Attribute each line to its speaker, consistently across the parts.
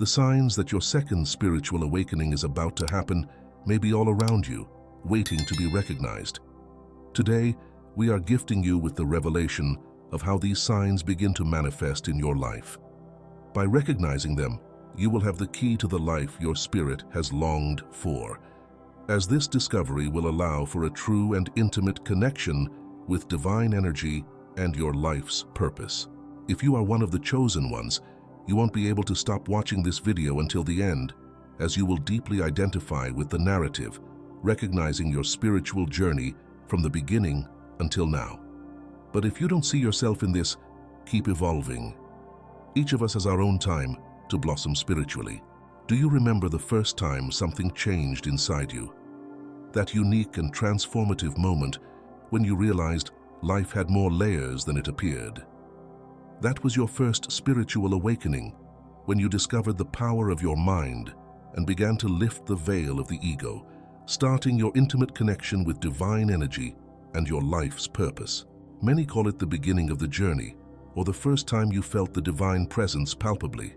Speaker 1: The signs that your second spiritual awakening is about to happen may be all around you, waiting to be recognized. Today, we are gifting you with the revelation of how these signs begin to manifest in your life. By recognizing them, you will have the key to the life your spirit has longed for, as this discovery will allow for a true and intimate connection with divine energy and your life's purpose. If you are one of the chosen ones, you won't be able to stop watching this video until the end, as you will deeply identify with the narrative, recognizing your spiritual journey from the beginning until now. But if you don't see yourself in this, keep evolving. Each of us has our own time to blossom spiritually. Do you remember the first time something changed inside you? That unique and transformative moment when you realized life had more layers than it appeared. That was your first spiritual awakening, when you discovered the power of your mind and began to lift the veil of the ego, starting your intimate connection with divine energy and your life's purpose. Many call it the beginning of the journey, or the first time you felt the divine presence palpably.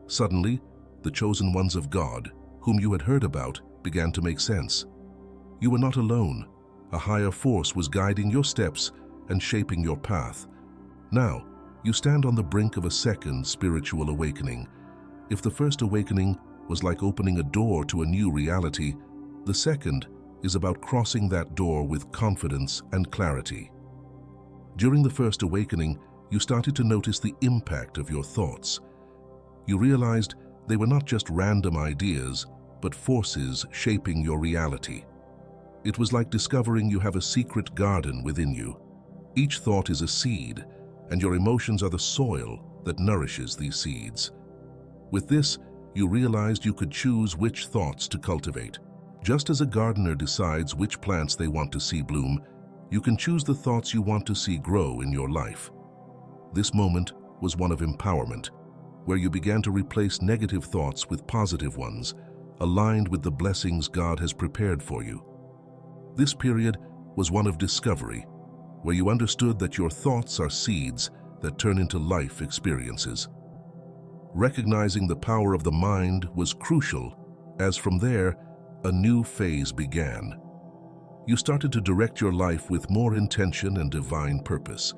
Speaker 1: Suddenly, the chosen ones of God, whom you had heard about, began to make sense. You were not alone. A higher force was guiding your steps and shaping your path. Now, you stand on the brink of a second spiritual awakening. If the first awakening was like opening a door to a new reality, the second is about crossing that door with confidence and clarity. During the first awakening, you started to notice the impact of your thoughts. You realized they were not just random ideas, but forces shaping your reality. It was like discovering you have a secret garden within you. Each thought is a seed, and your emotions are the soil that nourishes these seeds. With this, you realized you could choose which thoughts to cultivate. Just as a gardener decides which plants they want to see bloom, you can choose the thoughts you want to see grow in your life. This moment was one of empowerment, where you began to replace negative thoughts with positive ones, aligned with the blessings God has prepared for you. This period was one of discovery, where you understood that your thoughts are seeds that turn into life experiences. Recognizing the power of the mind was crucial, as from there, a new phase began. You started to direct your life with more intention and divine purpose,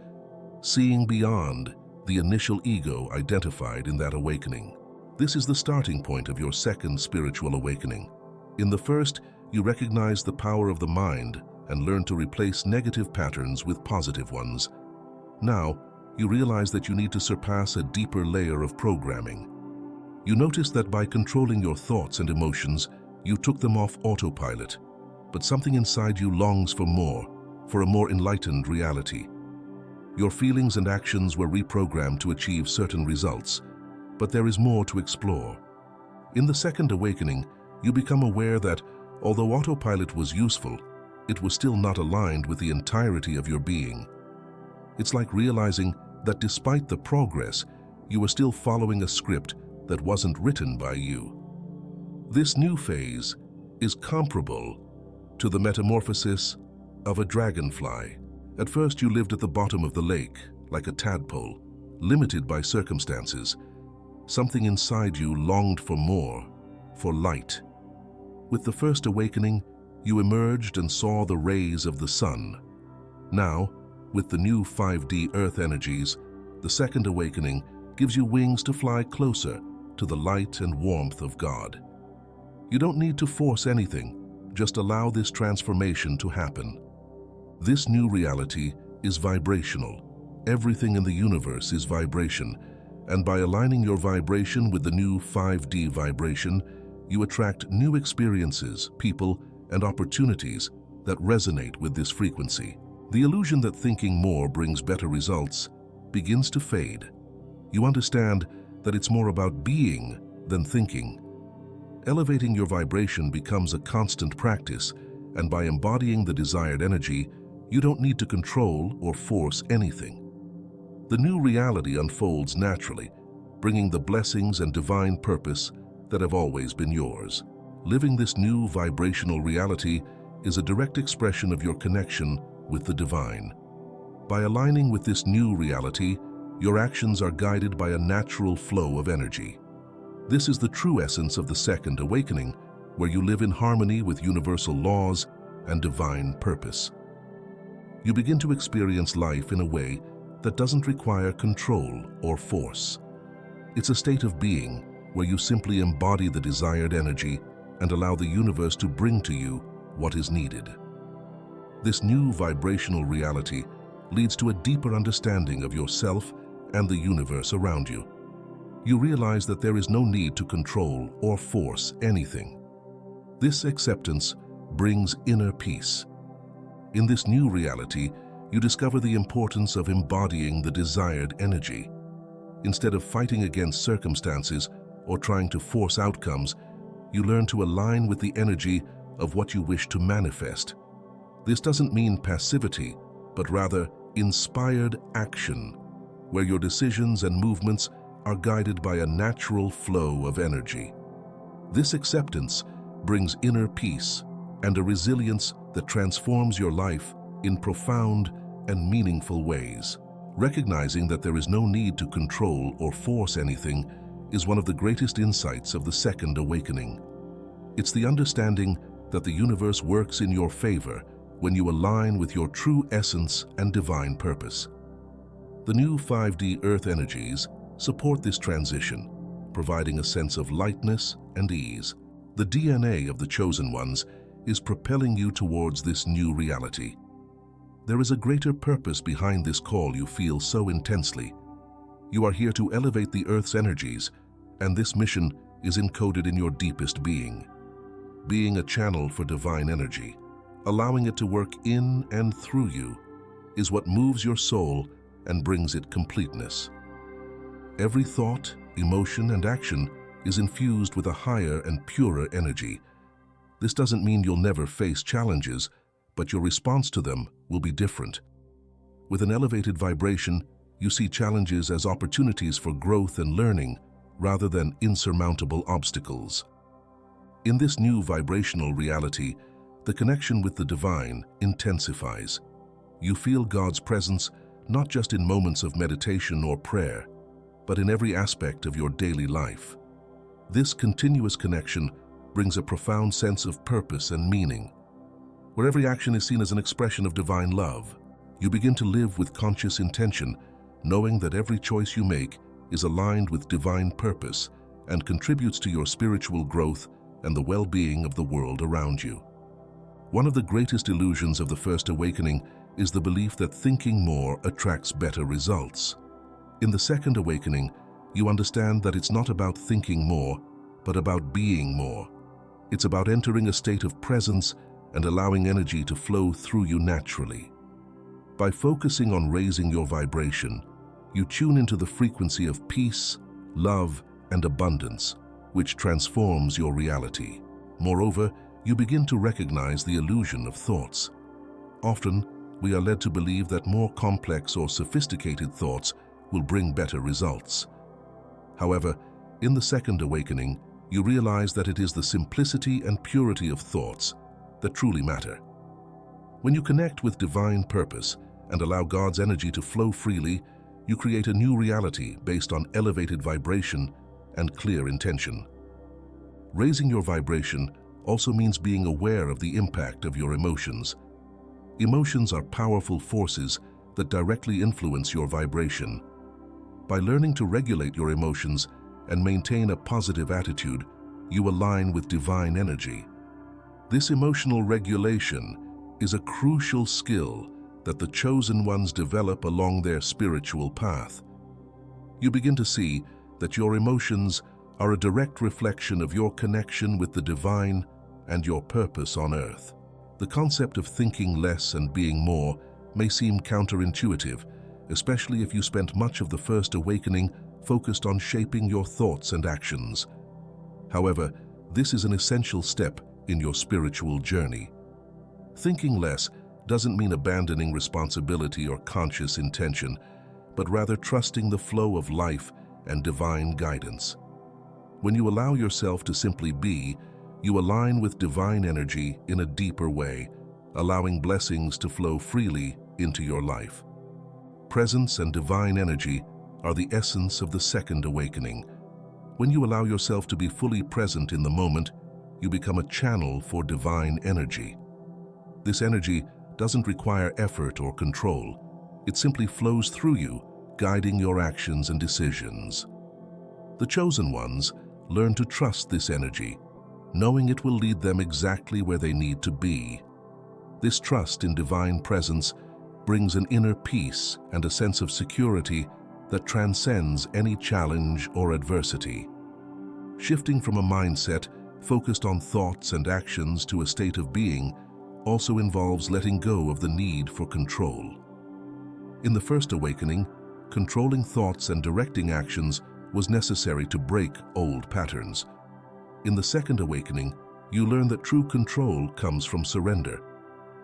Speaker 1: seeing beyond the initial ego identified in that awakening. This is the starting point of your second spiritual awakening. In the first, you recognized the power of the mind and learned to replace negative patterns with positive ones. Now, you realize that you need to surpass a deeper layer of programming. You notice that by controlling your thoughts and emotions, you took them off autopilot, but something inside you longs for a more enlightened reality. Your feelings and actions were reprogrammed to achieve certain results, but there is more to explore. In the second awakening, you become aware that, although autopilot was useful, it was still not aligned with the entirety of your being. It's like realizing that despite the progress, you were still following a script that wasn't written by you. This new phase is comparable to the metamorphosis of a dragonfly. At first, you lived at the bottom of the lake, like a tadpole, limited by circumstances. Something inside you longed for more, for light. With the first awakening, you emerged and saw the rays of the sun. Now, with the new 5D earth energies, the second awakening gives you wings to fly closer to the light and warmth of God. You don't need to force anything, just allow this transformation to happen. This new reality is vibrational. Everything in the universe is vibration, and by aligning your vibration with the new 5D vibration, you attract new experiences, people, and opportunities that resonate with this frequency. The illusion that thinking more brings better results begins to fade. You understand that it's more about being than thinking. Elevating your vibration becomes a constant practice, and by embodying the desired energy, you don't need to control or force anything. The new reality unfolds naturally, bringing the blessings and divine purpose that have always been yours. Living this new vibrational reality is a direct expression of your connection with the divine. By aligning with this new reality, your actions are guided by a natural flow of energy. This is the true essence of the Second Awakening, where you live in harmony with universal laws and divine purpose. You begin to experience life in a way that doesn't require control or force. It's a state of being where you simply embody the desired energy and allow the universe to bring to you what is needed. This new vibrational reality leads to a deeper understanding of yourself and the universe around you. You realize that there is no need to control or force anything. This acceptance brings inner peace. In this new reality, you discover the importance of embodying the desired energy. Instead of fighting against circumstances or trying to force outcomes, you learn to align with the energy of what you wish to manifest. This doesn't mean passivity, but rather inspired action, where your decisions and movements are guided by a natural flow of energy. This acceptance brings inner peace and a resilience that transforms your life in profound and meaningful ways. Recognizing that there is no need to control or force anything is one of the greatest insights of the Second Awakening. It's the understanding that the universe works in your favor when you align with your true essence and divine purpose. The new 5D Earth energies support this transition, providing a sense of lightness and ease. The DNA of the Chosen Ones is propelling you towards this new reality. There is a greater purpose behind this call you feel so intensely. You are here to elevate the Earth's energies, and this mission is encoded in your deepest being. Being a channel for divine energy, allowing it to work in and through you, is what moves your soul and brings it completeness. Every thought, emotion, and action is infused with a higher and purer energy. This doesn't mean you'll never face challenges, but your response to them will be different. With an elevated vibration, you see challenges as opportunities for growth and learning, rather than insurmountable obstacles. In this new vibrational reality, the connection with the divine intensifies. You feel God's presence not just in moments of meditation or prayer, but in every aspect of your daily life. This continuous connection brings a profound sense of purpose and meaning. Where every action is seen as an expression of divine love, you begin to live with conscious intention, knowing that every choice you make is aligned with divine purpose and contributes to your spiritual growth and the well-being of the world around you. One of the greatest illusions of the First Awakening is the belief that thinking more attracts better results. In the Second Awakening, you understand that it's not about thinking more, but about being more. It's about entering a state of presence and allowing energy to flow through you naturally. By focusing on raising your vibration, you tune into the frequency of peace, love, and abundance, which transforms your reality. Moreover, you begin to recognize the illusion of thoughts. Often, we are led to believe that more complex or sophisticated thoughts will bring better results. However, in the Second Awakening, you realize that it is the simplicity and purity of thoughts that truly matter. When you connect with divine purpose and allow God's energy to flow freely, you create a new reality based on elevated vibration and clear intention. Raising your vibration also means being aware of the impact of your emotions. Emotions are powerful forces that directly influence your vibration. By learning to regulate your emotions and maintain a positive attitude, you align with divine energy. This emotional regulation is a crucial skill that the Chosen Ones develop along their spiritual path. You begin to see that your emotions are a direct reflection of your connection with the divine and your purpose on earth. The concept of thinking less and being more may seem counterintuitive, especially if you spent much of the First Awakening focused on shaping your thoughts and actions. However, this is an essential step in your spiritual journey. Thinking less doesn't mean abandoning responsibility or conscious intention, but rather trusting the flow of life and divine guidance. When you allow yourself to simply be, you align with divine energy in a deeper way, allowing blessings to flow freely into your life. Presence and divine energy are the essence of the Second Awakening. When you allow yourself to be fully present in the moment, you become a channel for divine energy. This energy doesn't require effort or control. It simply flows through you, guiding your actions and decisions. The chosen ones learn to trust this energy, knowing it will lead them exactly where they need to be. This trust in divine presence brings an inner peace and a sense of security that transcends any challenge or adversity. Shifting from a mindset focused on thoughts and actions to a state of being also involves letting go of the need for control. In the first awakening, controlling thoughts and directing actions was necessary to break old patterns. In the second awakening, you learn that true control comes from surrender.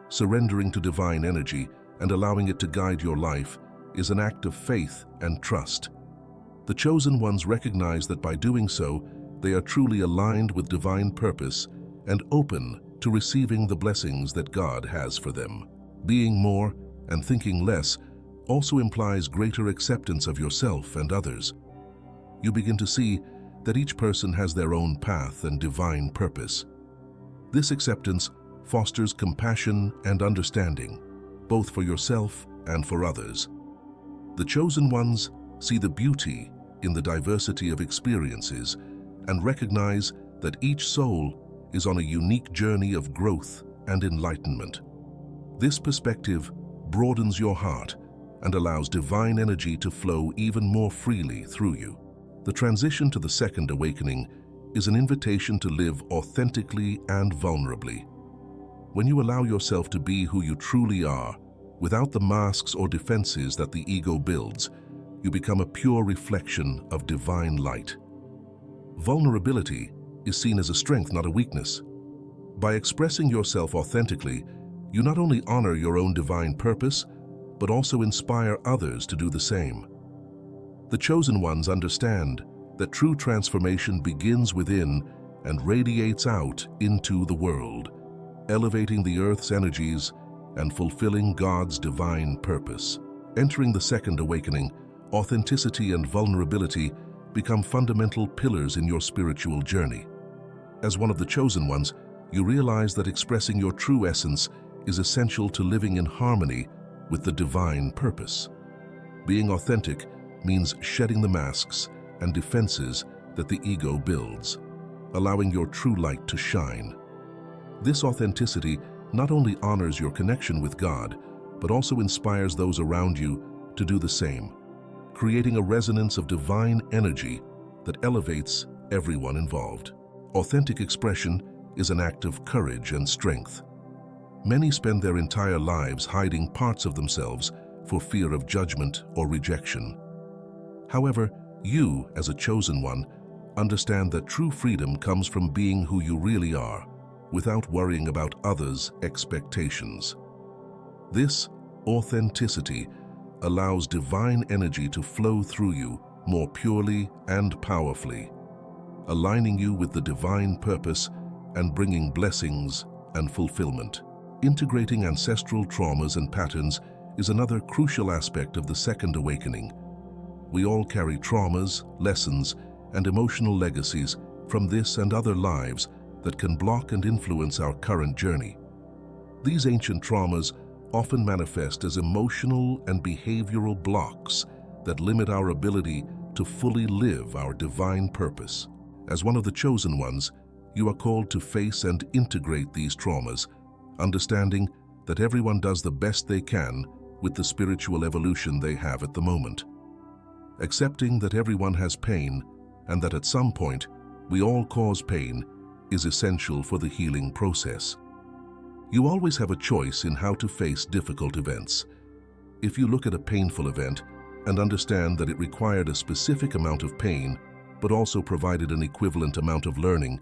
Speaker 1: Surrendering to divine energy and allowing it to guide your life is an act of faith and trust. The chosen ones recognize that by doing so, they are truly aligned with divine purpose and open to receiving the blessings that God has for them. Being more and thinking less also implies greater acceptance of yourself and others. You begin to see that each person has their own path and divine purpose. This acceptance fosters compassion and understanding, both for yourself and for others. The chosen ones see the beauty in the diversity of experiences and recognize that each soul is on a unique journey of growth and enlightenment. This perspective broadens your heart and allows divine energy to flow even more freely through you. The transition to the second awakening is an invitation to live authentically and vulnerably. When you allow yourself to be who you truly are, without the masks or defenses that the ego builds, you become a pure reflection of divine light. Vulnerability is seen as a strength, not a weakness. By expressing yourself authentically, you not only honor your own divine purpose, but also inspire others to do the same. The chosen ones understand that true transformation begins within and radiates out into the world, elevating the earth's energies and fulfilling God's divine purpose. Entering the second awakening, authenticity and vulnerability become fundamental pillars in your spiritual journey. As one of the chosen ones, you realize that expressing your true essence is essential to living in harmony with the divine purpose. Being authentic means shedding the masks and defenses that the ego builds, allowing your true light to shine. This authenticity not only honors your connection with God, but also inspires those around you to do the same, creating a resonance of divine energy that elevates everyone involved. Authentic expression is an act of courage and strength. Many spend their entire lives hiding parts of themselves for fear of judgment or rejection. However, you, as a chosen one, understand that true freedom comes from being who you really are, without worrying about others' expectations. This authenticity allows divine energy to flow through you more purely and powerfully, aligning you with the divine purpose and bringing blessings and fulfillment. Integrating ancestral traumas and patterns is another crucial aspect of the second awakening. We all carry traumas, lessons, and emotional legacies from this and other lives that can block and influence our current journey. These ancient traumas often manifest as emotional and behavioral blocks that limit our ability to fully live our divine purpose. As one of the chosen ones, you are called to face and integrate these traumas, understanding that everyone does the best they can with the spiritual evolution they have at the moment. Accepting that everyone has pain and that at some point we all cause pain is essential for the healing process. You always have a choice in how to face difficult events. If you look at a painful event and understand that it required a specific amount of pain, but also provided an equivalent amount of learning,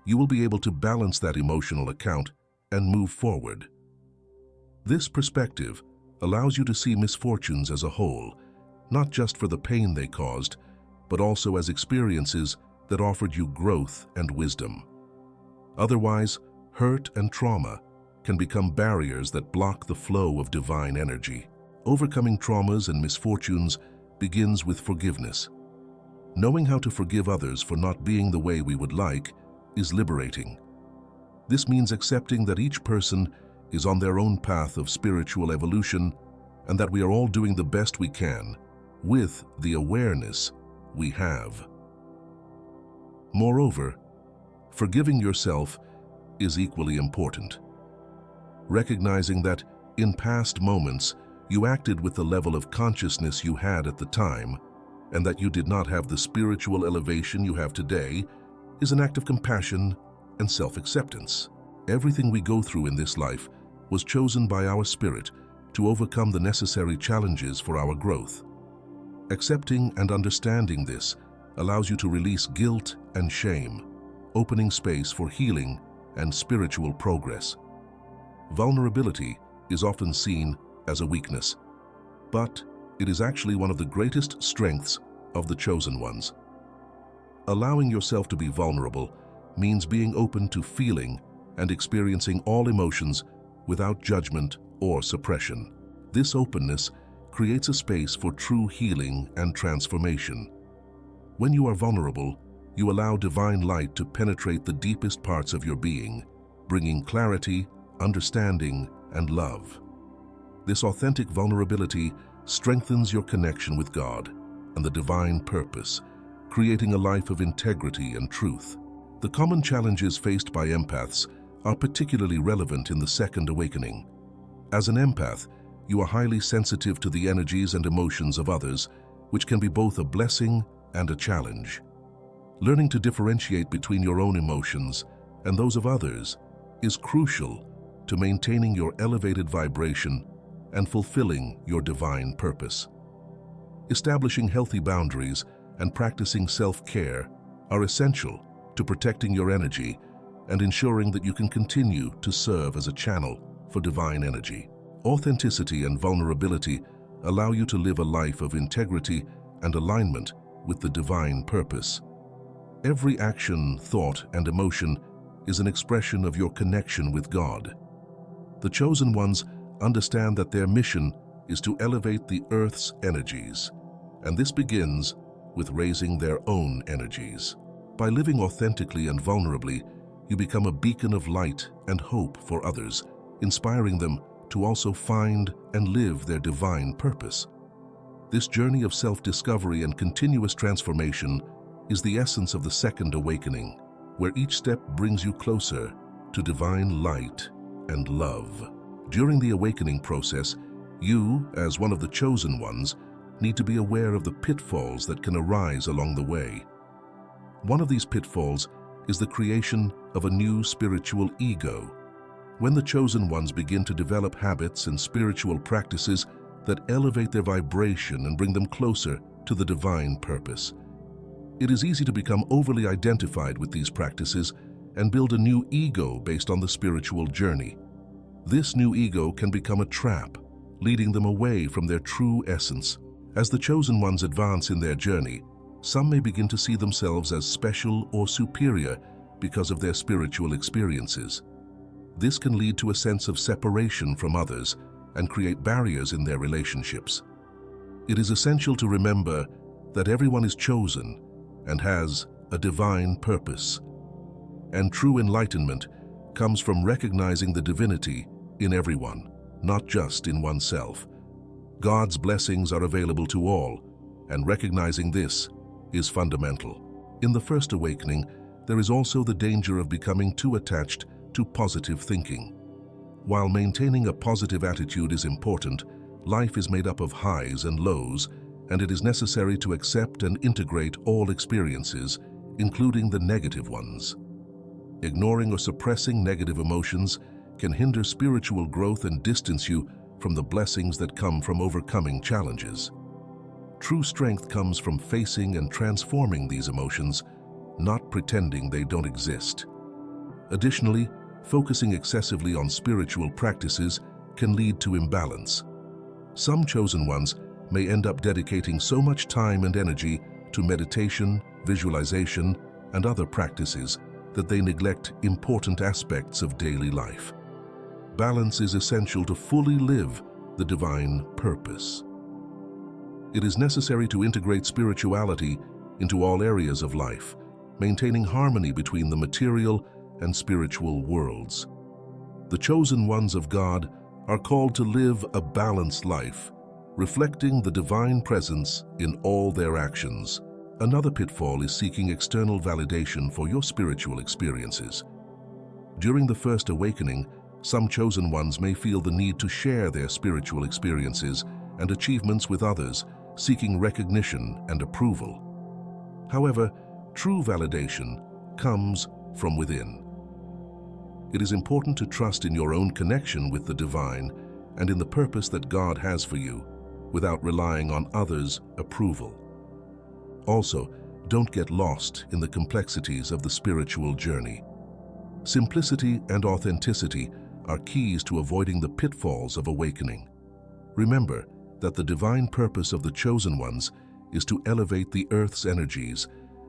Speaker 1: you will be able to balance that emotional account and move forward. This perspective allows you to see misfortunes as a whole, not just for the pain they caused, but also as experiences that offered you growth and wisdom. Otherwise, hurt and trauma can become barriers that block the flow of divine energy. Overcoming traumas and misfortunes begins with forgiveness. Knowing how to forgive others for not being the way we would like is liberating. This means accepting that each person is on their own path of spiritual evolution and that we are all doing the best we can with the awareness we have. Moreover, forgiving yourself is equally important. Recognizing that in past moments you acted with the level of consciousness you had at the time and that you did not have the spiritual elevation you have today is an act of compassion and self-acceptance. Everything we go through in this life was chosen by our spirit to overcome the necessary challenges for our growth. Accepting and understanding this allows you to release guilt and shame, opening space for healing and spiritual progress. Vulnerability is often seen as a weakness, but it is actually one of the greatest strengths of the chosen ones. Allowing yourself to be vulnerable means being open to feeling and experiencing all emotions without judgment or suppression. This openness creates a space for true healing and transformation. When you are vulnerable, you allow divine light to penetrate the deepest parts of your being, bringing clarity, understanding, and love. This authentic vulnerability strengthens your connection with God and the divine purpose, creating a life of integrity and truth. The common challenges faced by empaths are particularly relevant in the second awakening. As an empath, you are highly sensitive to the energies and emotions of others, which can be both a blessing and a challenge. Learning to differentiate between your own emotions and those of others is crucial to maintaining your elevated vibration and fulfilling your divine purpose. Establishing healthy boundaries and practicing self-care are essential to protecting your energy and ensuring that you can continue to serve as a channel for divine energy. Authenticity and vulnerability allow you to live a life of integrity and alignment with the divine purpose. Every action, thought, and emotion is an expression of your connection with God. The chosen ones understand that their mission is to elevate the earth's energies, and this begins with raising their own energies. By living authentically and vulnerably, you become a beacon of light and hope for others, inspiring them to also find and live their divine purpose. This journey of self-discovery and continuous transformation is the essence of the second awakening, where each step brings you closer to divine light and love. During the awakening process, you, as one of the chosen ones, need to be aware of the pitfalls that can arise along the way. One of these pitfalls is the creation of a new spiritual ego. When the chosen ones begin to develop habits and spiritual practices that elevate their vibration and bring them closer to the divine purpose, it is easy to become overly identified with these practices and build a new ego based on the spiritual journey. This new ego can become a trap, leading them away from their true essence. As the chosen ones advance in their journey, some may begin to see themselves as special or superior because of their spiritual experiences. This can lead to a sense of separation from others and create barriers in their relationships. It is essential to remember that everyone is chosen and has a divine purpose, and true enlightenment comes from recognizing the divinity in everyone, not just in oneself. God's blessings are available to all, and recognizing this is fundamental. In the first awakening, there is also the danger of becoming too attached to positive thinking. While maintaining a positive attitude is important, life is made up of highs and lows, and it is necessary to accept and integrate all experiences, including the negative ones. Ignoring or suppressing negative emotions can hinder spiritual growth and distance you from the blessings that come from overcoming challenges. True strength comes from facing and transforming these emotions, not pretending they don't exist. Additionally, focusing excessively on spiritual practices can lead to imbalance. Some chosen ones may end up dedicating so much time and energy to meditation, visualization, and other practices that they neglect important aspects of daily life. Balance is essential to fully live the divine purpose. It is necessary to integrate spirituality into all areas of life, maintaining harmony between the material and spiritual worlds. The chosen ones of God are called to live a balanced life, reflecting the divine presence in all their actions. Another pitfall is seeking external validation for your spiritual experiences. During the first awakening, some chosen ones may feel the need to share their spiritual experiences and achievements with others, seeking recognition and approval. However, true validation comes from within. It is important to trust in your own connection with the divine and in the purpose that God has for you, without relying on others' approval. Also, don't get lost in the complexities of the spiritual journey. Simplicity and authenticity are keys to avoiding the pitfalls of awakening. Remember that the divine purpose of the chosen ones is to elevate the earth's energies,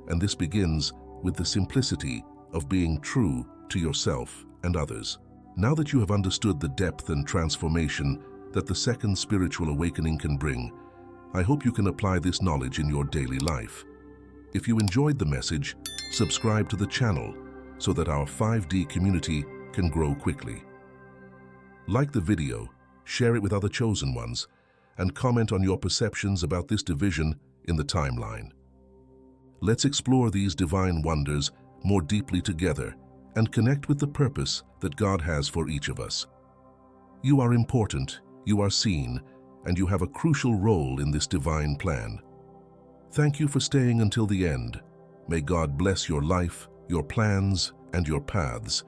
Speaker 1: and this begins with the simplicity of being true to yourself and others. Now that you have understood the depth and transformation that the second spiritual awakening can bring, I hope you can apply this knowledge in your daily life. If you enjoyed the message, subscribe to the channel so that our 5D community can grow quickly. Like the video, share it with other chosen ones, and comment on your perceptions about this division in the timeline. Let's explore these divine wonders more deeply together and connect with the purpose that God has for each of us. You are important, you are seen, and you have a crucial role in this divine plan. Thank you for staying until the end. May God bless your life, your plans, and your paths.